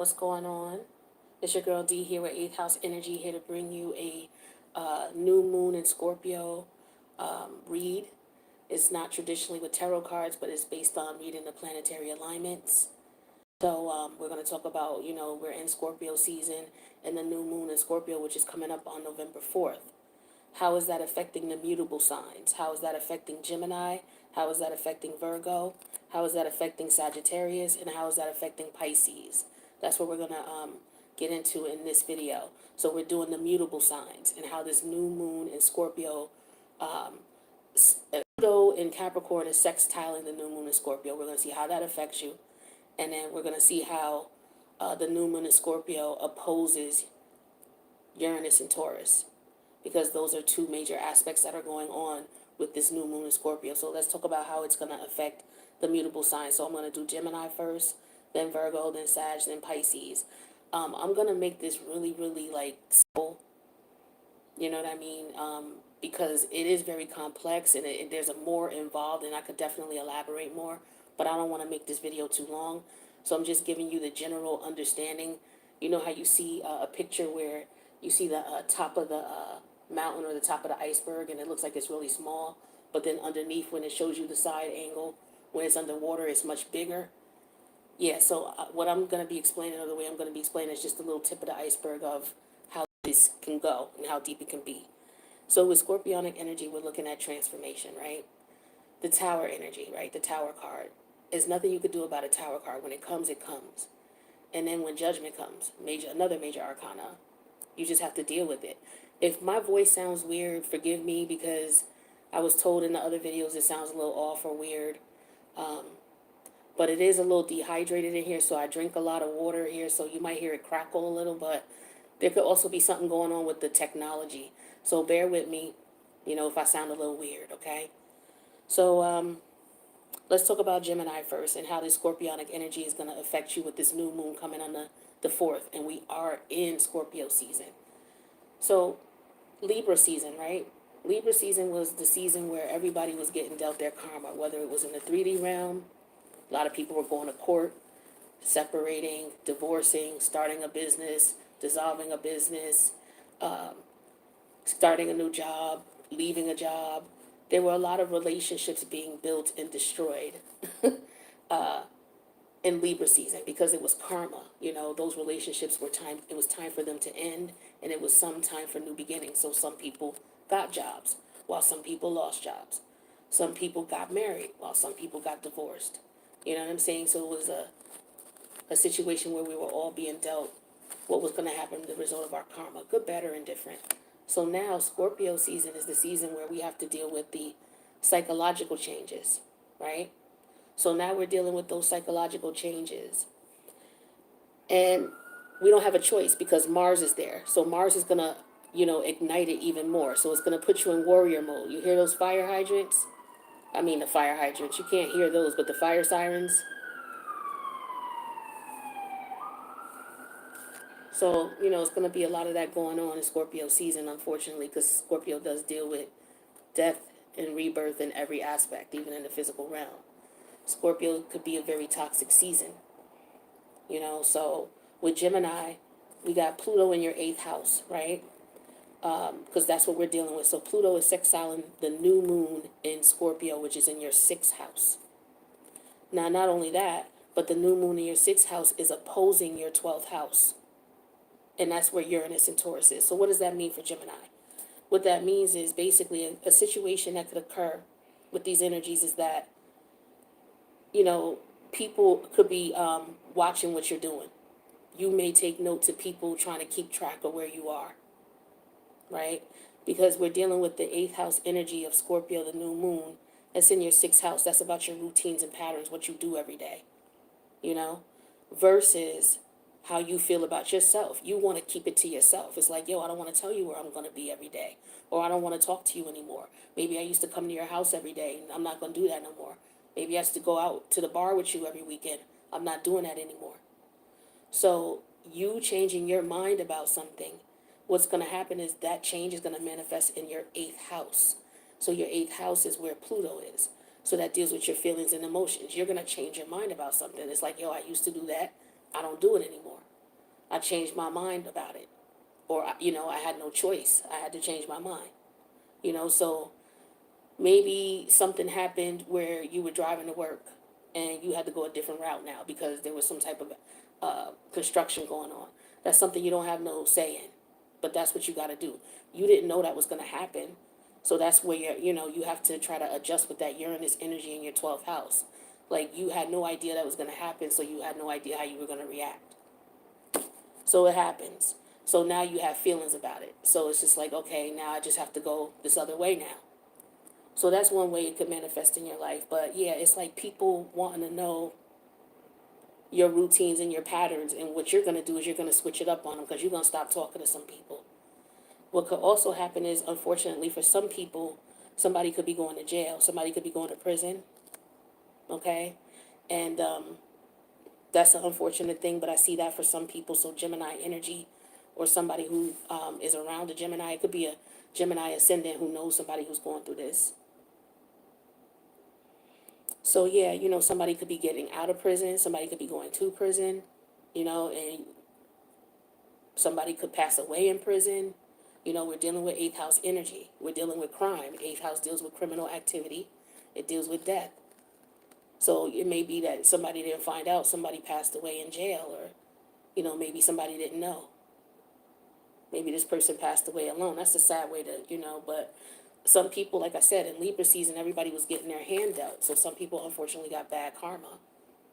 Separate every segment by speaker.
Speaker 1: What's going on? It's your girl D here with 8th House Energy, here to bring you a new moon in Scorpio read. It's not traditionally with tarot cards, but it's based on reading the planetary alignments. So we're going to talk about, we're in Scorpio season and the new moon in Scorpio, which is coming up on November 4th. How is that affecting the mutable signs? How is that affecting Gemini? How is that affecting Virgo? How is that affecting Sagittarius? And how is that affecting Pisces? That's what we're going to get into in this video. So we're doing the mutable signs and how this new moon in Scorpio, Pluto in Capricorn is sextiling the new moon in Scorpio. We're going to see how that affects you. And then we're going to see how the new moon in Scorpio opposes Uranus and Taurus, because those are two major aspects that are going on with this new moon in Scorpio. So let's talk about how it's going to affect the mutable signs. So I'm going to do Gemini first, then Virgo, then Sag, then Pisces. I'm going to make this really, really like simple, you know what I mean? Because it is very complex and there's a more involved, and I could definitely elaborate more, but I don't want to make this video too long. So I'm just giving you the general understanding. You know how you see a picture where you see the top of the mountain or the top of the iceberg, and it looks like it's really small, but then underneath, when it shows you the side angle, when it's underwater, it's much bigger. Yeah, so what I'm going to be explaining, or the way I'm going to be explaining, is just a little tip of the iceberg of how this can go and how deep it can be. So with Scorpionic energy, we're looking at transformation, right? The Tower energy, right? The Tower card. There's nothing you could do about a Tower card. When it comes, it comes. And then when Judgment comes, another major arcana, you just have to deal with it. If my voice sounds weird, forgive me, because I was told in the other videos it sounds a little off or weird. But it is a little dehydrated in here, so I drink a lot of water here, so you might hear it crackle a little, but there could also be something going on with the technology. So bear with me, if I sound a little weird, okay? So let's talk about Gemini first and how this Scorpionic energy is going to affect you with this new moon coming on the 4th, and we are in Scorpio season. So Libra season, right? Libra season was the season where everybody was getting dealt their karma, whether it was in the 3D realm. A lot of people were going to court, separating, divorcing, starting a business, dissolving a business, starting a new job, leaving a job. There were a lot of relationships being built and destroyed in Libra season, because it was karma. Those relationships it was time for them to end, and it was some time for new beginnings. So some people got jobs while some people lost jobs. Some people got married while some people got divorced. You know what I'm saying? So it was a situation where we were all being dealt what was going to happen, the result of our karma, good, bad, or indifferent. So now Scorpio season is the season where we have to deal with the psychological changes, right? So now we're dealing with those psychological changes. And we don't have a choice, because Mars is there. So Mars is going to, ignite it even more. So it's going to put you in warrior mode. You hear those fire hydrants? I mean, the fire hydrants. You can't hear those, but the fire sirens. So, it's going to be a lot of that going on in Scorpio season, unfortunately, because Scorpio does deal with death and rebirth in every aspect, even in the physical realm. Scorpio could be a very toxic season, So with Gemini, we got Pluto in your 8th house, right? Because that's what we're dealing with. So Pluto is sextiling the new moon in Scorpio, which is in your 6th house. Now, not only that, but the new moon in your 6th house is opposing your 12th house. And that's where Uranus and Taurus is. So what does that mean for Gemini? What that means is basically a situation that could occur with these energies is that, people could be watching what you're doing. You may take note to people trying to keep track of where you are, right? Because we're dealing with the 8th house energy of Scorpio, the new moon. That's in your 6th house. That's about your routines and patterns, what you do every day, versus how you feel about yourself. You want to keep it to yourself. It's like, I don't want to tell you where I'm going to be every day, or I don't want to talk to you anymore. Maybe I used to come to your house every day, and I'm not going to do that no more. Maybe I used to go out to the bar with you every weekend. I'm not doing that anymore. So you changing your mind about something, what's going to happen is that change is going to manifest in your 8th house. So your 8th house is where Pluto is. So that deals with your feelings and emotions. You're going to change your mind about something. It's like, I used to do that. I don't do it anymore. I changed my mind about it. Or, I had no choice. I had to change my mind. So maybe something happened where you were driving to work and you had to go a different route now because there was some type of construction going on. That's something you don't have no say in, but that's what you got to do. You didn't know that was going to happen. So that's where you have to try to adjust with that Uranus energy in your 12th house. Like, you had no idea that was going to happen, so you had no idea how you were going to react. So it happens. So now you have feelings about it. So it's just like, okay, now I just have to go this other way now. So that's one way it could manifest in your life. But yeah, it's like people wanting to know your routines and your patterns. And what you're going to do is you're going to switch it up on them because you're going to stop talking to some people. What could also happen is, unfortunately, for some people, somebody could be going to jail. Somebody could be going to prison. Okay? And that's an unfortunate thing, but I see that for some people. So Gemini energy, or somebody who is around a Gemini. It could be a Gemini ascendant who knows somebody who's going through this. So yeah, somebody could be getting out of prison. Somebody could be going to prison, and somebody could pass away in prison. We're dealing with 8th house energy. We're dealing with crime. 8th house deals with criminal activity. It deals with death. So it may be that somebody didn't find out somebody passed away in jail, or, maybe somebody didn't know. Maybe this person passed away alone. That's a sad way to, but some people, like I said, in Libra season, everybody was getting their hand dealt. So some people, unfortunately, got bad karma,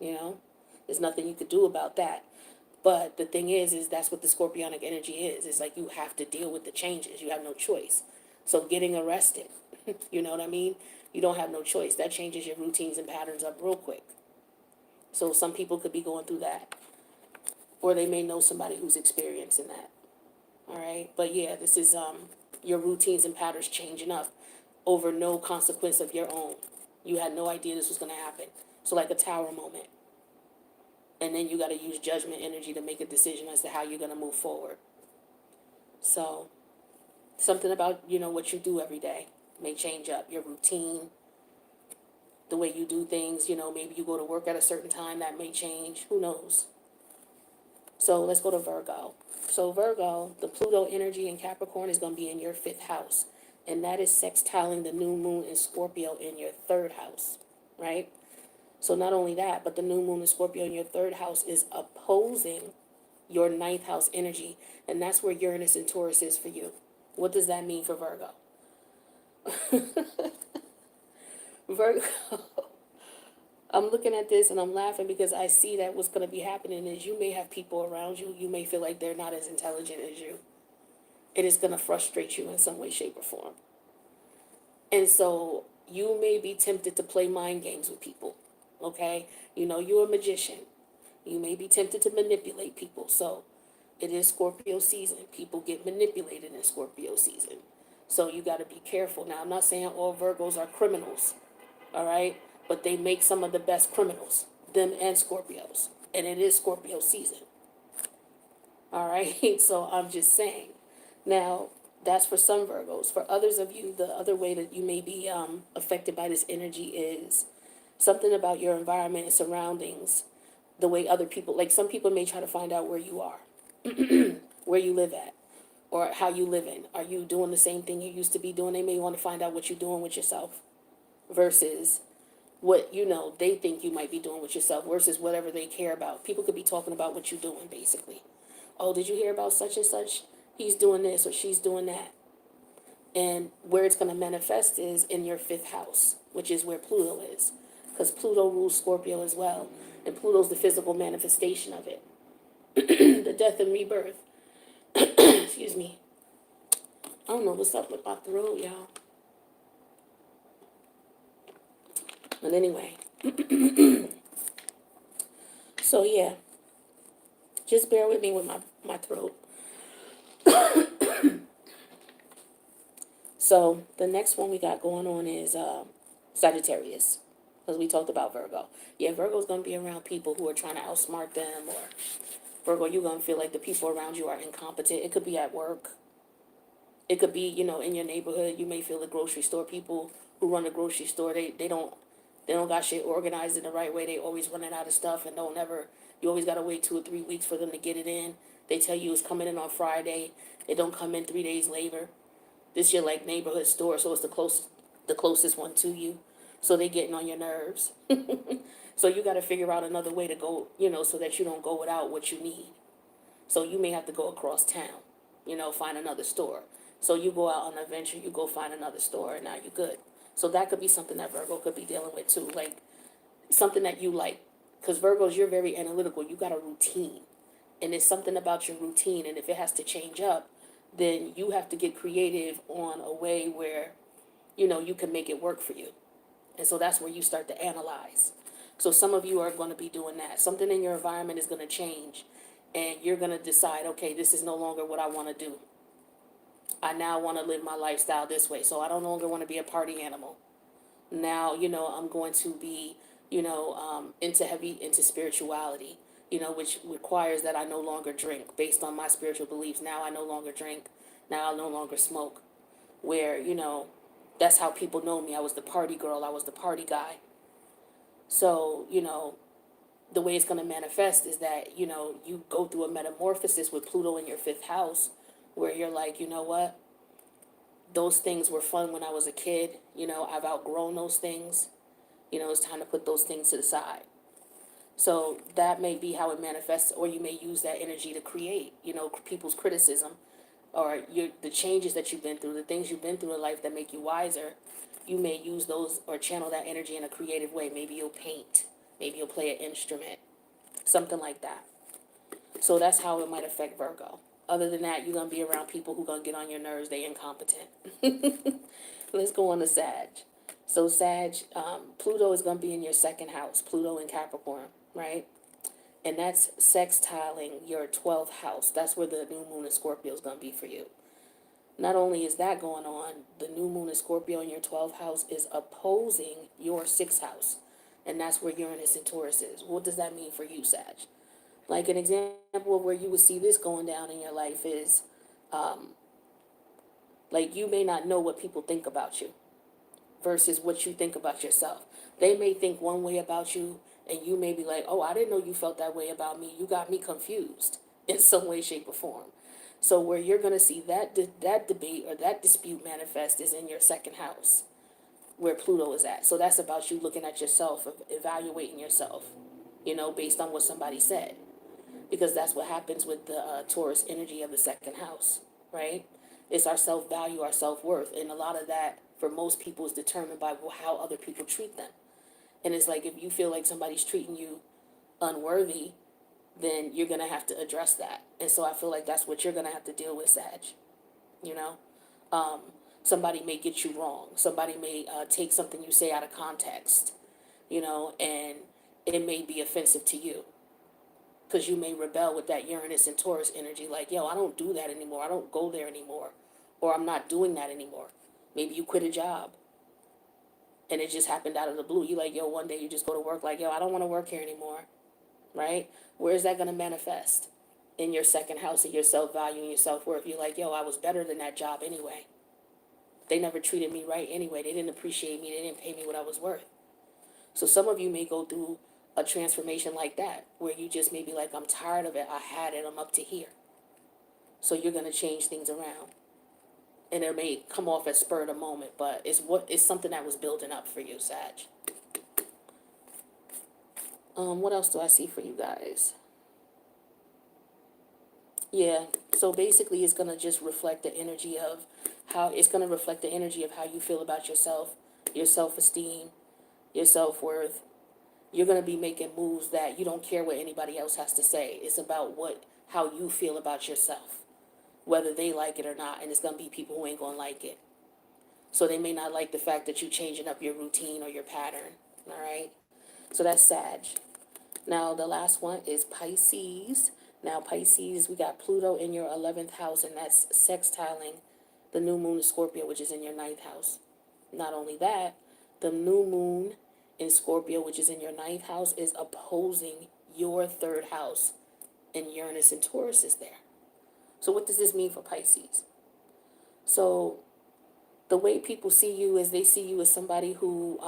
Speaker 1: There's nothing you could do about that. But the thing is that's what the Scorpionic energy is. It's like you have to deal with the changes. You have no choice. So getting arrested, you know what I mean? You don't have no choice. That changes your routines and patterns up real quick. So some people could be going through that. Or they may know somebody who's experiencing that. All right? But yeah, this is your routines and patterns changing up over no consequence of your own. You had no idea this was going to happen. So like a tower moment. And then you got to use judgment energy to make a decision as to how you're going to move forward. So something about, what you do every day may change up. Your routine, the way you do things, maybe you go to work at a certain time, that may change. Who knows? So let's go to Virgo. So Virgo, the Pluto energy in Capricorn is going to be in your 5th house. And that is sextiling the new moon in Scorpio in your 3rd house, right? So not only that, but the new moon in Scorpio in your 3rd house is opposing your 9th house energy. And that's where Uranus and Taurus is for you. What does that mean for Virgo? Virgo, I'm looking at this and I'm laughing because I see that what's going to be happening is you may have people around you. You may feel like they're not as intelligent as you. It is going to frustrate you in some way, shape, or form. And so you may be tempted to play mind games with people. Okay? You're a magician. You may be tempted to manipulate people. So it is Scorpio season. People get manipulated in Scorpio season. So you got to be careful. Now, I'm not saying all Virgos are criminals. All right? But they make some of the best criminals, them and Scorpios. And it is Scorpio season. All right? So I'm just saying. Now, that's for some Virgos. For others of you, the other way that you may be affected by this energy is something about your environment and surroundings, the way other people, like some people may try to find out where you are, where you live at, or how you live in. Are you doing the same thing you used to be doing? They may want to find out what you're doing with yourself versus what, they think you might be doing with yourself versus whatever they care about. People could be talking about what you're doing, basically. Oh, did you hear about such and such? He's doing this or she's doing that. And where it's going to manifest is in your 5th house, which is where Pluto is. Because Pluto rules Scorpio as well. And Pluto's the physical manifestation of it. The death and rebirth. Excuse me. I don't know what's up with my throat, y'all. But anyway. So, yeah. Just bear with me with my throat. So the next one we got going on is Sagittarius, because we talked about Virgo. Yeah, Virgo's going to be around people who are trying to outsmart them, or Virgo, you're going to feel like the people around you are incompetent. It could be at work. It could be, in your neighborhood. You may feel the grocery store people who run the grocery store, they don't got shit organized in the right way. They always running out of stuff and you always got to wait 2 or 3 weeks for them to get it in. They tell you it's coming in on Friday. It don't come in 3 days later. This your like neighborhood store, so it's the closest one to you. So they getting on your nerves. So you got to figure out another way to go, so that you don't go without what you need. So you may have to go across town, find another store. So you go out on a venture, you go find another store, and now you're good. So that could be something that Virgo could be dealing with too, like something that you like. Because Virgos, you're very analytical. You got a routine. And it's something about your routine. And if it has to change up, then you have to get creative on a way where, you can make it work for you. And so that's where you start to analyze. So some of you are going to be doing that. Something in your environment is going to change. And you're going to decide, okay, this is no longer what I want to do. I now want to live my lifestyle this way. So I no longer want to be a party animal. Now, I'm going to be, into spirituality, which requires that I no longer drink based on my spiritual beliefs. Now I no longer drink. Now I no longer smoke. Where, that's how people know me. I was the party girl. I was the party guy. So, the way it's going to manifest is that, you go through a metamorphosis with Pluto in your fifth house where you're like, you know what? Those things were fun when I was a kid. I've outgrown those things. It's time to put those things to the side. So that may be how it manifests, or you may use that energy to create, people's criticism or the changes that you've been through, the things you've been through in life that make you wiser. You may use those or channel that energy in a creative way. Maybe you'll paint. Maybe you'll play an instrument. Something like that. So that's how it might affect Virgo. Other than that, you're going to be around people who are going to get on your nerves. They incompetent. Let's go on to Sag. So Sag, Pluto is going to be in your second house. Pluto in Capricorn, right? And that's sextiling your 12th house. That's where the new moon in Scorpio is going to be for you. Not only is that going on, the new moon in Scorpio in your 12th house is opposing your 6th house. And that's where Uranus and Taurus is. What does that mean for you, Sag? Like an example of where you would see this going down in your life is, like you may not know what people think about you versus what you think about yourself. They may think one way about you, and you may be like, oh, I didn't know you felt that way about me. You got me confused in some way, shape, or form. So where you're going to see that debate or that dispute manifest is in your second house, where Pluto is at. So that's about you looking at yourself, evaluating yourself, based on what somebody said. Because that's what happens with the Taurus energy of the second house, right? It's our self-value, our self-worth. And a lot of that, for most people, is determined by how other people treat them. And it's like if you feel like somebody's treating you unworthy, then you're going to have to address that. And so I feel like that's what you're going to have to deal with, Sag. Somebody may get you wrong. Somebody may take something you say out of context, and it may be offensive to you. Because you may rebel with that Uranus and Taurus energy, like, yo, I don't do that anymore. I don't go there anymore. Or I'm not doing that anymore. Maybe you quit a job. And it just happened out of the blue. You like, yo, one day you just go to work like, yo, I don't want to work here anymore. Right? Where is that going to manifest? In your second house, in your self-value and your self-worth. You're like, yo, I was better than that job anyway. They never treated me right anyway. They didn't appreciate me. They didn't pay me what I was worth. So some of you may go through a transformation like that, where you just may be like, I'm tired of it. I had it. I'm up to here. So you're going to change things around. And it may come off as spur of the moment, but it's something that was building up for you, Sag. What else do I see for you guys? Yeah, so basically it's going to just reflect the energy of how you feel about yourself, your self-esteem, your self-worth. You're going to be making moves that you don't care what anybody else has to say. It's about how you feel about yourself, whether they like it or not. And it's going to be people who ain't going to like it. So they may not like the fact that you're changing up your routine or your pattern. All right. So that's Sag. Now the last one is Pisces. Now Pisces, we got Pluto in your 11th house, and that's sextiling the new moon in Scorpio, which is in your 9th house. Not only that, the new moon in Scorpio, which is in your 9th house, is opposing your 3rd house, and Uranus and Taurus is there. So what does this mean for Pisces? So the way people see you is they see you as somebody who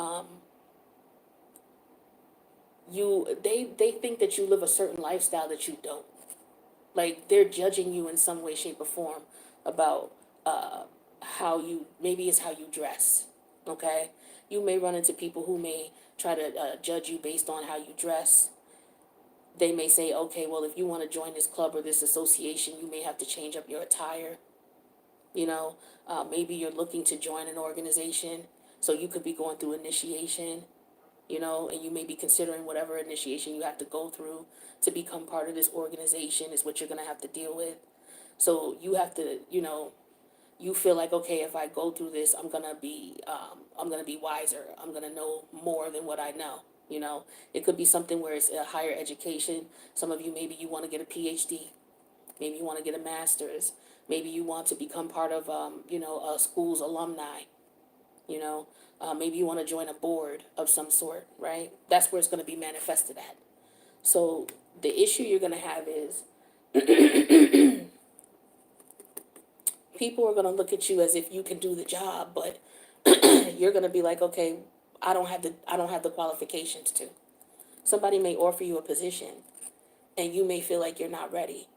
Speaker 1: they think that you live a certain lifestyle that you don't. Like they're judging you in some way, shape, or form about how you, maybe it's how you dress. Okay, you may run into people who may try to judge you based on how you dress. They may say, okay, well, if you want to join this club or this association, you may have to change up your attire. You know, maybe you're looking to join an organization, so you could be going through initiation, you know, and you may be considering whatever initiation you have to go through to become part of this organization is what you're going to have to deal with. So you have to, you know, you feel like, okay, if I go through this, I'm gonna be wiser. I'm gonna know more than what I know. You know, it could be something where it's a higher education. Some of you, maybe you want to get a PhD. Maybe you want to get a master's. Maybe you want to become part of, a school's alumni. You know, maybe you want to join a board of some sort, right? That's where it's going to be manifested at. So the issue you're going to have is people are going to look at you as if you can do the job, but you're going to be like, okay, I don't have the qualifications to. Somebody may offer you a position and you may feel like you're not ready.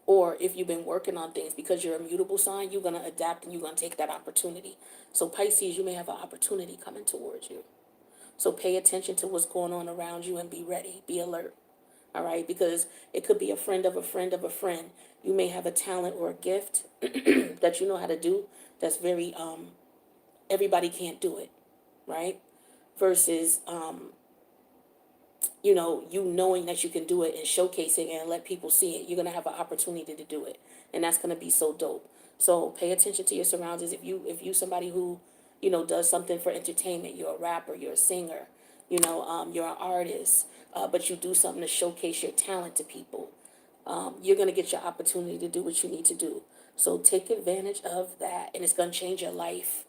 Speaker 1: Or if you've been working on things, because you're a mutable sign, you're going to adapt and you're going to take that opportunity. So Pisces, you may have an opportunity coming towards you. So pay attention to what's going on around you and be ready, be alert. All right, because it could be a friend of a friend of a friend. You may have a talent or a gift that you know how to do. That's very everybody can't do it, right? Versus you knowing that you can do it and showcasing it and let people see it. You're gonna have an opportunity to do it, and that's gonna be so dope. So pay attention to your surroundings. If you somebody who does something for entertainment, you're a rapper, you're a singer, you're an artist, but you do something to showcase your talent to people. You're gonna get your opportunity to do what you need to do. So take advantage of that, and it's gonna change your life.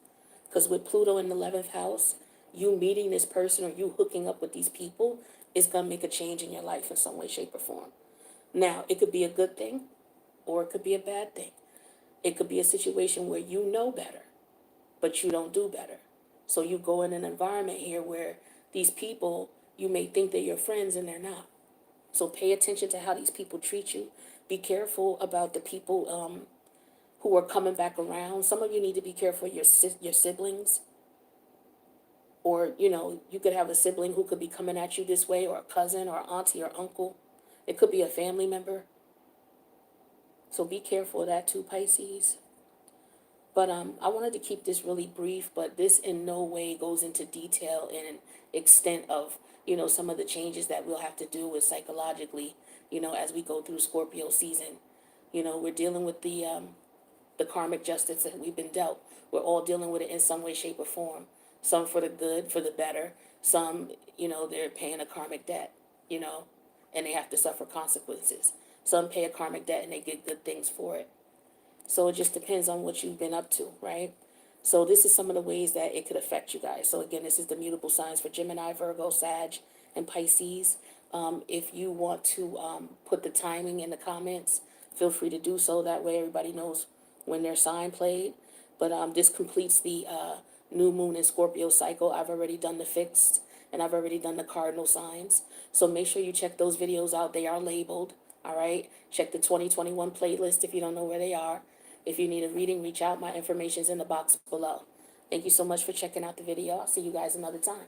Speaker 1: Because with Pluto in the 11th house, you meeting this person or you hooking up with these people is going to make a change in your life in some way, shape, or form. Now, it could be a good thing or it could be a bad thing. It could be a situation where you know better, but you don't do better. So you go in an environment here where these people, you may think they're your friends and they're not. So pay attention to how these people treat you. Be careful about the people who are coming back around. Some of you need to be careful of your siblings. Or, you could have a sibling who could be coming at you this way, or a cousin or auntie or uncle. It could be a family member. So be careful of that too, Pisces. But I wanted to keep this really brief, but this in no way goes into detail and extent of, some of the changes that we'll have to do with psychologically, as we go through Scorpio season. We're dealing with the karmic justice that we've been dealt. We're all dealing with it in some way, shape, or form. Some for the good, for the better. Some, they're paying a karmic debt, and they have to suffer consequences. Some pay a karmic debt and they get good things for it. So it just depends on what you've been up to, right? So this is some of the ways that it could affect you guys. So again, this is the mutable signs for Gemini, Virgo, Sag, and Pisces. If you want to put the timing in the comments, feel free to do so. That way everybody knows when their sign played. But this completes the new moon and Scorpio cycle. I've already done the fixed and I've already done the cardinal signs. So make sure you check those videos out. They are labeled. All right. Check the 2021 playlist if you don't know where they are. If you need a reading, reach out. My information's in the box below. Thank you so much for checking out the video. I'll see you guys another time.